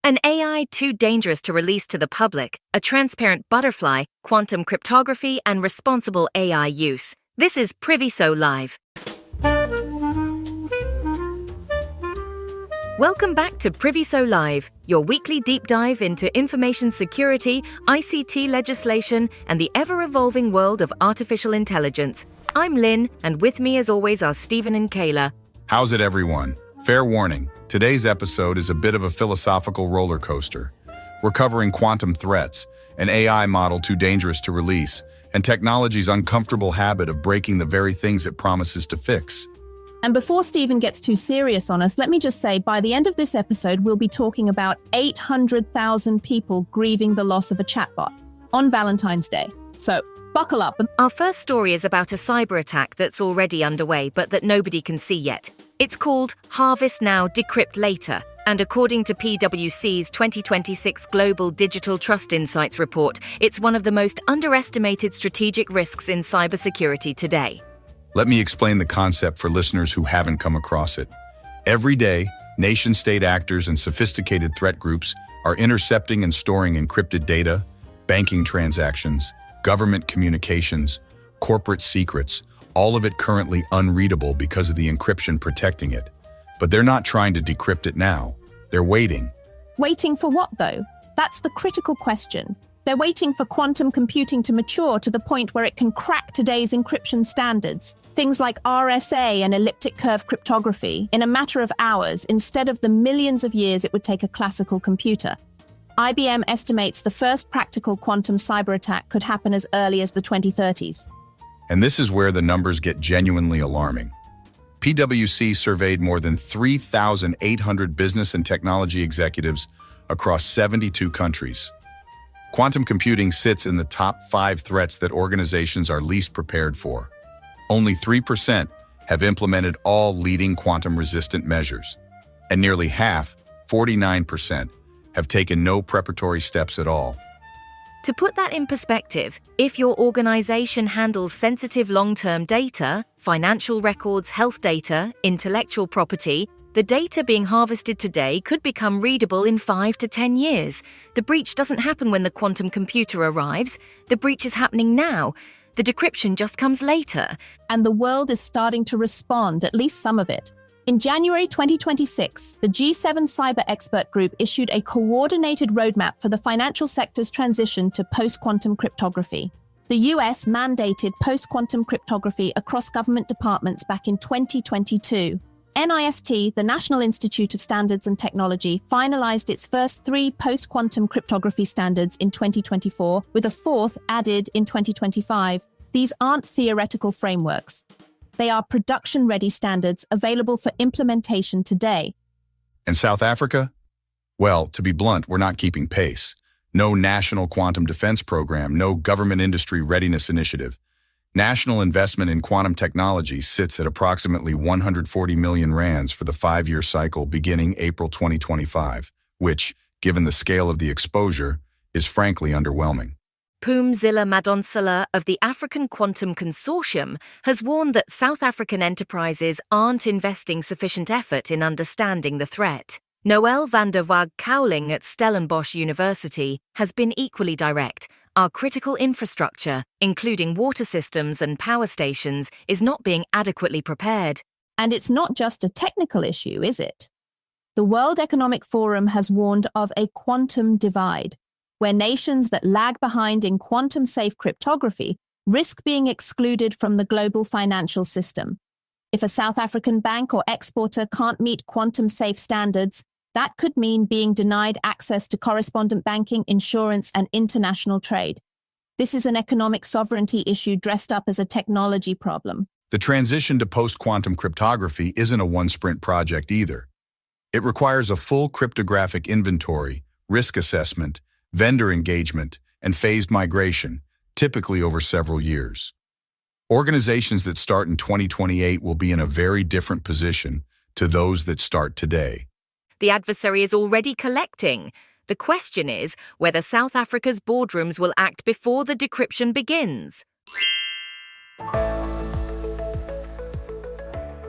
An AI too dangerous to release to the public, a transparent butterfly, quantum cryptography, and responsible AI use. This is Priviso Live. Welcome back to Priviso Live, your weekly deep dive into information security, ICT legislation, and the ever-evolving world of artificial intelligence. I'm Lynn, and with me as always are Stephen and Kayla. How's it, everyone? Fair warning, today's episode is a bit of a philosophical roller coaster. We're covering quantum threats, an AI model too dangerous to release, and technology's uncomfortable habit of breaking the very things it promises to fix. And before Stephen gets too serious on us, let me just say, by the end of this episode, we'll be talking about 800,000 people grieving the loss of a chatbot on Valentine's Day. So, buckle up. Our first story is about a cyber attack that's already underway, but that nobody can see yet. It's called Harvest Now, Decrypt Later, and according to PwC's 2026 Global Digital Trust Insights report, it's one of the most underestimated strategic risks in cybersecurity today. Let me explain the concept for listeners who haven't come across it. Every day, nation-state actors and sophisticated threat groups are intercepting and storing encrypted data, banking transactions, government communications, corporate secrets, all of it currently unreadable because of the encryption protecting it. But they're not trying to decrypt it now. They're waiting. Waiting for what, though? That's the critical question. They're waiting for quantum computing to mature to the point where it can crack today's encryption standards, things like RSA and elliptic curve cryptography, in a matter of hours instead of the millions of years it would take a classical computer. IBM estimates the first practical quantum cyber attack could happen as early as the 2030s. And this is where the numbers get genuinely alarming. PwC surveyed more than 3,800 business and technology executives across 72 countries. Quantum computing sits in the top 5 threats that organizations are least prepared for. Only 3% have implemented all leading quantum-resistant measures, and nearly half, 49%, have taken no preparatory steps at all. To put that in perspective, if your organization handles sensitive long-term data, financial records, health data, intellectual property, the data being harvested today could become readable in 5 to 10 years. The breach doesn't happen when the quantum computer arrives. The breach is happening now. The decryption just comes later. And the world is starting to respond, at least some of it. In January 2026, the G7 Cyber Expert Group issued a coordinated roadmap for the financial sector's transition to post-quantum cryptography. The US mandated post-quantum cryptography across government departments back in 2022. NIST, the National Institute of Standards and Technology, finalized its first 3 post-quantum cryptography standards in 2024, with a 4th added in 2025. These aren't theoretical frameworks. They are production-ready standards available for implementation today. And South Africa? Well, to be blunt, we're not keeping pace. No national quantum defense program, no government industry readiness initiative. National investment in quantum technology sits at approximately 140 million rands for the 5-year cycle beginning April 2025, which, given the scale of the exposure, is frankly underwhelming. Phumzile Madonsela of the African Quantum Consortium has warned that South African enterprises aren't investing sufficient effort in understanding the threat. Noel van der Waag Cowling at Stellenbosch University has been equally direct. Our critical infrastructure, including water systems and power stations, is not being adequately prepared. And it's not just a technical issue, is it? The World Economic Forum has warned of a quantum divide, where nations that lag behind in quantum-safe cryptography risk being excluded from the global financial system. If a South African bank or exporter can't meet quantum-safe standards, that could mean being denied access to correspondent banking, insurance, and international trade. This is an economic sovereignty issue dressed up as a technology problem. The transition to post-quantum cryptography isn't a one-sprint project either. It requires a full cryptographic inventory, risk assessment, vendor engagement, and phased migration, typically over several years. Organizations that start in 2028 will be in a very different position to those that start today. The adversary is already collecting. The question is whether South Africa's boardrooms will act before the decryption begins.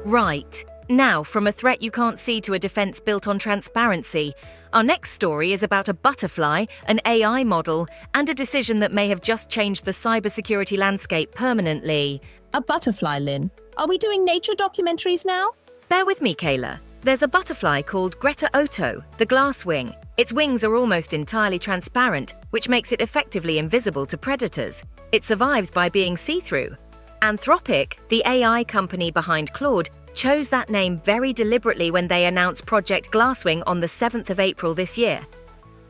Right. Now, from a threat you can't see to a defense built on transparency, our next story is about a butterfly, an AI model, and a decision that may have just changed the cybersecurity landscape permanently. A butterfly, Lynn. Are we doing nature documentaries now? Bear with me, Kayla. There's a butterfly called Greta Otto, the glasswing. Its wings are almost entirely transparent, which makes it effectively invisible to predators. It survives by being see-through. Anthropic, the AI company behind Claude, chose that name very deliberately when they announced Project Glasswing on the 7th of April this year.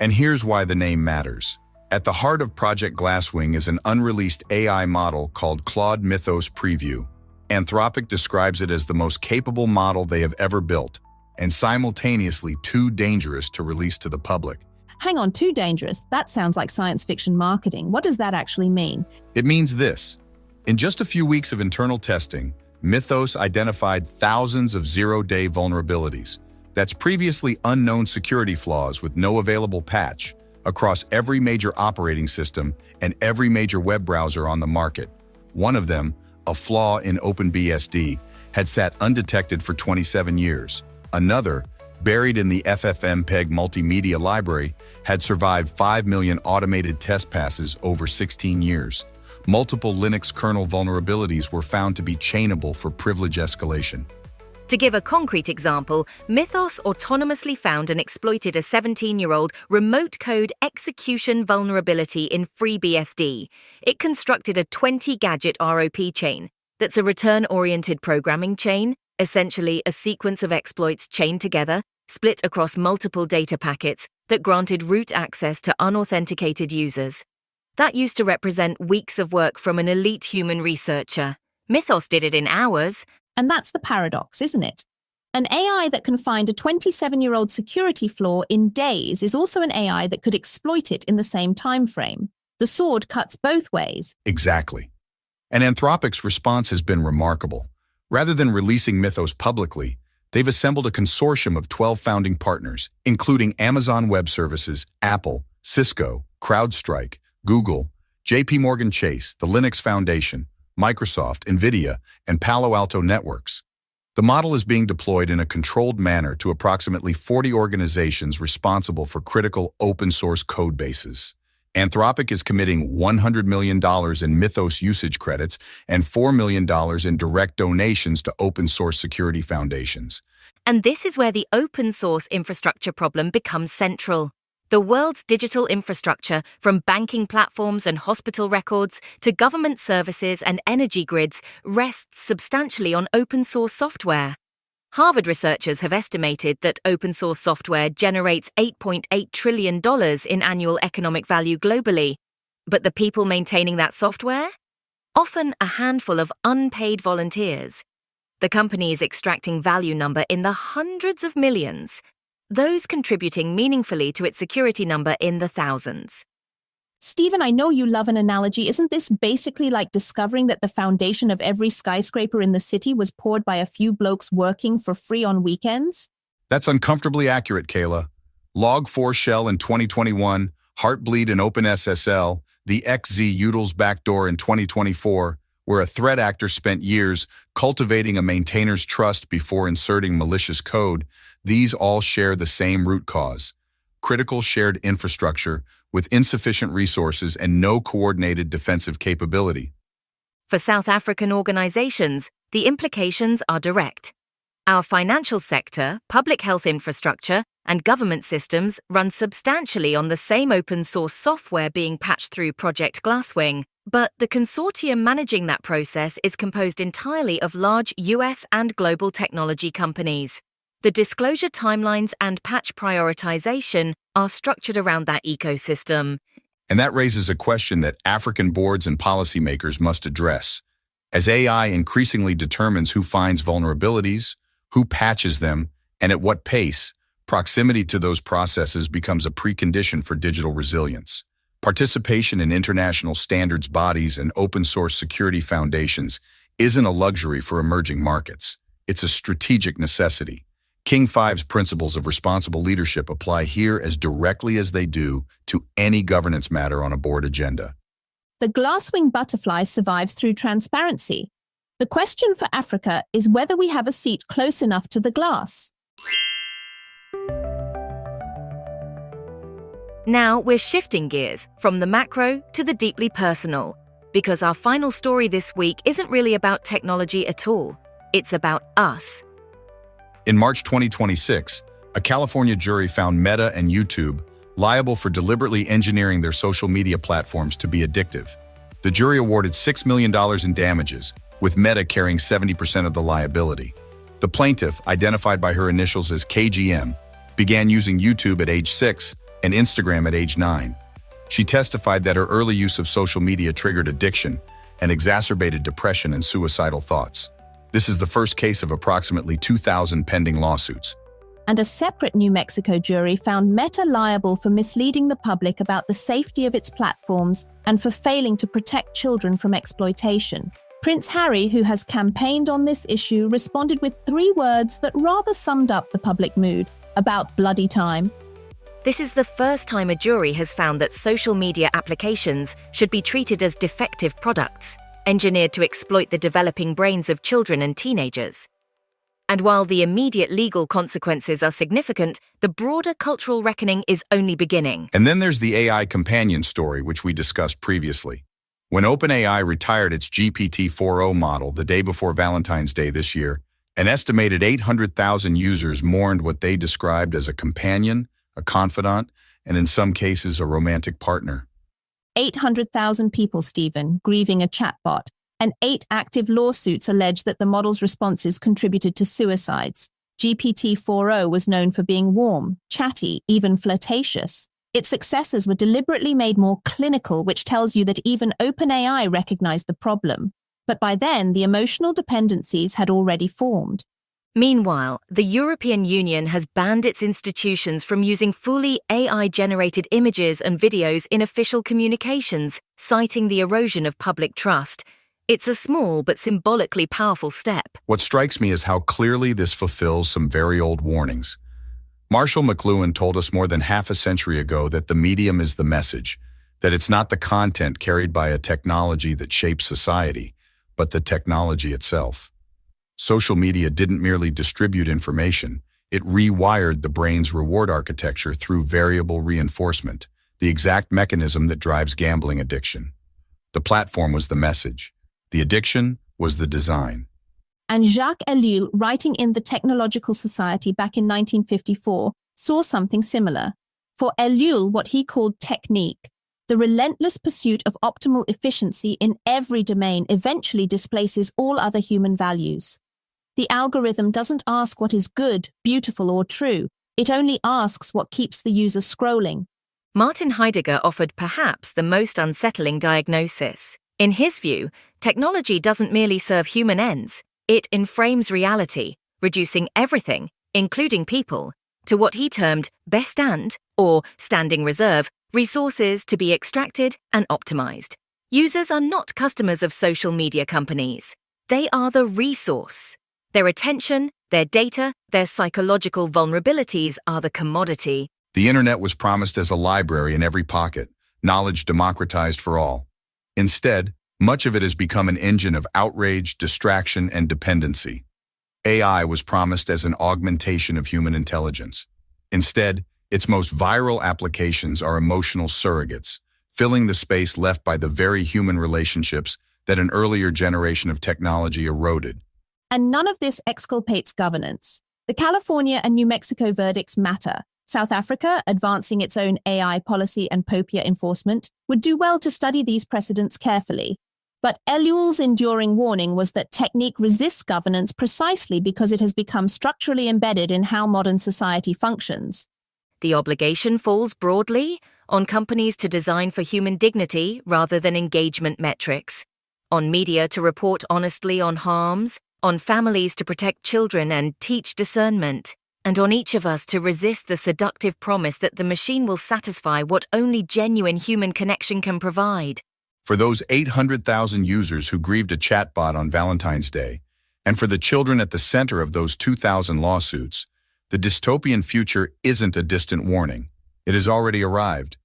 And here's why the name matters. At the heart of Project Glasswing is an unreleased AI model called Claude Mythos Preview. Anthropic describes it as the most capable model they have ever built, and simultaneously too dangerous to release to the public. Hang on, too dangerous? That sounds like science fiction marketing. What does that actually mean? It means this. In just a few weeks of internal testing, Mythos identified thousands of zero-day vulnerabilities. That's previously unknown security flaws with no available patch across every major operating system and every major web browser on the market. One of them, a flaw in OpenBSD, had sat undetected for 27 years. Another, buried in the FFmpeg multimedia library, had survived 5 million automated test passes over 16 years. Multiple Linux kernel vulnerabilities were found to be chainable for privilege escalation. To give a concrete example, Mythos autonomously found and exploited a 17-year-old remote code execution vulnerability in FreeBSD. It constructed a 20-gadget ROP chain that's a return-oriented programming chain, essentially a sequence of exploits chained together, split across multiple data packets that granted root access to unauthenticated users. That used to represent weeks of work from an elite human researcher. Mythos did it in hours. And that's the paradox, isn't it? An AI that can find a 27-year-old security flaw in days is also an AI that could exploit it in the same time frame. The sword cuts both ways. Exactly. And Anthropic's response has been remarkable. Rather than releasing Mythos publicly, they've assembled a consortium of 12 founding partners, including Amazon Web Services, Apple, Cisco, CrowdStrike, Google, JP Morgan Chase, the Linux Foundation, Microsoft, NVIDIA, and Palo Alto Networks. The model is being deployed in a controlled manner to approximately 40 organizations responsible for critical open-source code bases. Anthropic is committing $100 million in Mythos usage credits and $4 million in direct donations to open-source security foundations. And this is where the open-source infrastructure problem becomes central. The world's digital infrastructure, from banking platforms and hospital records to government services and energy grids, rests substantially on open-source software. Harvard researchers have estimated that open-source software generates $8.8 trillion in annual economic value globally. But the people maintaining that software? Often a handful of unpaid volunteers. The company is extracting value number in the hundreds of millions, those contributing meaningfully to its security number in the thousands. Stephen, I know you love an analogy. Isn't this basically like discovering that the foundation of every skyscraper in the city was poured by a few blokes working for free on weekends? That's uncomfortably accurate, Kayla. Log4Shell in 2021, Heartbleed in OpenSSL, the XZ-Utils backdoor in 2024, where a threat actor spent years cultivating a maintainer's trust before inserting malicious code, these all share the same root cause: critical shared infrastructure with insufficient resources and no coordinated defensive capability. For South African organizations, the implications are direct. Our financial sector, public health infrastructure, and government systems run substantially on the same open-source software being patched through Project Glasswing, but the consortium managing that process is composed entirely of large US and global technology companies. The disclosure timelines and patch prioritization are structured around that ecosystem. And that raises a question that African boards and policymakers must address. As AI increasingly determines who finds vulnerabilities, who patches them, and at what pace, proximity to those processes becomes a precondition for digital resilience. Participation in international standards bodies and open-source security foundations isn't a luxury for emerging markets. It's a strategic necessity. King 5's principles of responsible leadership apply here as directly as they do to any governance matter on a board agenda. The glasswing butterfly survives through transparency. The question for Africa is whether we have a seat close enough to the glass. Now we're shifting gears from the macro to the deeply personal, because our final story this week isn't really about technology at all. It's about us. In March 2026, a California jury found Meta and YouTube liable for deliberately engineering their social media platforms to be addictive. The jury awarded $6 million in damages, with Meta carrying 70% of the liability. The plaintiff, identified by her initials as KGM, began using YouTube at age 6 and Instagram at age 9. She testified that her early use of social media triggered addiction and exacerbated depression and suicidal thoughts. This is the first case of approximately 2,000 pending lawsuits. And a separate New Mexico jury found Meta liable for misleading the public about the safety of its platforms and for failing to protect children from exploitation. Prince Harry, who has campaigned on this issue, responded with 3 words that rather summed up the public mood: about bloody time. This is the first time a jury has found that social media applications should be treated as defective products, engineered to exploit the developing brains of children and teenagers. And while the immediate legal consequences are significant, the broader cultural reckoning is only beginning. And then there's the AI companion story, which we discussed previously. When OpenAI retired its GPT-4o model the day before Valentine's Day this year, an estimated 800,000 users mourned what they described as a companion, a confidant, and in some cases, a romantic partner. 800,000 people, Stephen, grieving a chatbot, and 8 active lawsuits allege that the model's responses contributed to suicides. GPT-4o was known for being warm, chatty, even flirtatious. Its successors were deliberately made more clinical, which tells you that even OpenAI recognized the problem. But by then, the emotional dependencies had already formed. Meanwhile, the European Union has banned its institutions from using fully AI-generated images and videos in official communications, citing the erosion of public trust. It's a small but symbolically powerful step. What strikes me is how clearly this fulfills some very old warnings. Marshall McLuhan told us more than half a century ago that the medium is the message, that it's not the content carried by a technology that shapes society, but the technology itself. Social media didn't merely distribute information, it rewired the brain's reward architecture through variable reinforcement, the exact mechanism that drives gambling addiction. The platform was the message. The addiction was the design. And Jacques Ellul, writing in the Technological Society back in 1954, saw something similar. For Ellul, what he called technique, the relentless pursuit of optimal efficiency in every domain eventually displaces all other human values. The algorithm doesn't ask what is good, beautiful, or true. It only asks what keeps the user scrolling. Martin Heidegger offered perhaps the most unsettling diagnosis. In his view, technology doesn't merely serve human ends, it enframes reality, reducing everything, including people, to what he termed best and, or standing reserve, resources to be extracted and optimized. Users are not customers of social media companies. They are the resource. Their attention, their data, their psychological vulnerabilities are the commodity. The internet was promised as a library in every pocket, knowledge democratized for all. Instead, much of it has become an engine of outrage, distraction, and dependency. AI was promised as an augmentation of human intelligence. Instead, its most viral applications are emotional surrogates, filling the space left by the very human relationships that an earlier generation of technology eroded. And none of this exculpates governance. The California and New Mexico verdicts matter. South Africa, advancing its own AI policy and POPIA enforcement, would do well to study these precedents carefully. But Ellul's enduring warning was that technique resists governance precisely because it has become structurally embedded in how modern society functions. The obligation falls broadly on companies to design for human dignity rather than engagement metrics, on media to report honestly on harms, on families to protect children and teach discernment, and on each of us to resist the seductive promise that the machine will satisfy what only genuine human connection can provide. For those 800,000 users who grieved a chatbot on Valentine's Day, and for the children at the center of those 2,000 lawsuits, the dystopian future isn't a distant warning. It has already arrived.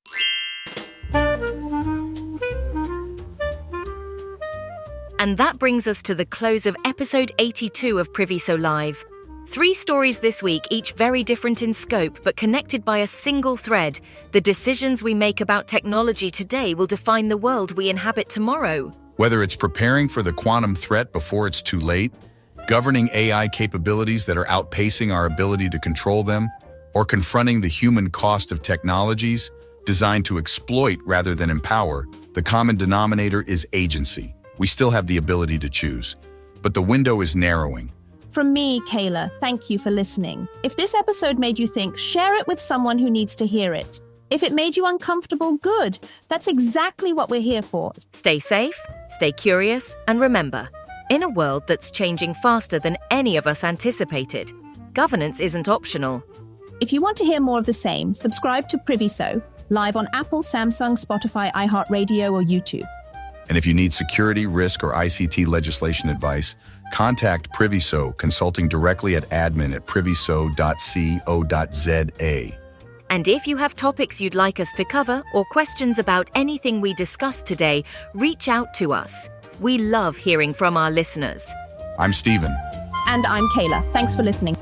And that brings us to the close of episode 82 of Priviso Live. 3 stories this week, each very different in scope, but connected by a single thread. The decisions we make about technology today will define the world we inhabit tomorrow. Whether it's preparing for the quantum threat before it's too late, governing AI capabilities that are outpacing our ability to control them, or confronting the human cost of technologies designed to exploit rather than empower, the common denominator is agency. We still have the ability to choose, but the window is narrowing. From me, Kayla, thank you for listening. If this episode made you think, share it with someone who needs to hear it. If it made you uncomfortable, good. That's exactly what we're here for. Stay safe, stay curious, and remember, in a world that's changing faster than any of us anticipated, governance isn't optional. If you want to hear more of the same, subscribe to Priviso, live on Apple, Samsung, Spotify, iHeartRadio, or YouTube. And if you need security, risk, or ICT legislation advice, contact Priviso, consulting directly at admin@priviso.co.za. And if you have topics you'd like us to cover or questions about anything we discussed today, reach out to us. We love hearing from our listeners. I'm Stephen. And I'm Kayla. Thanks for listening.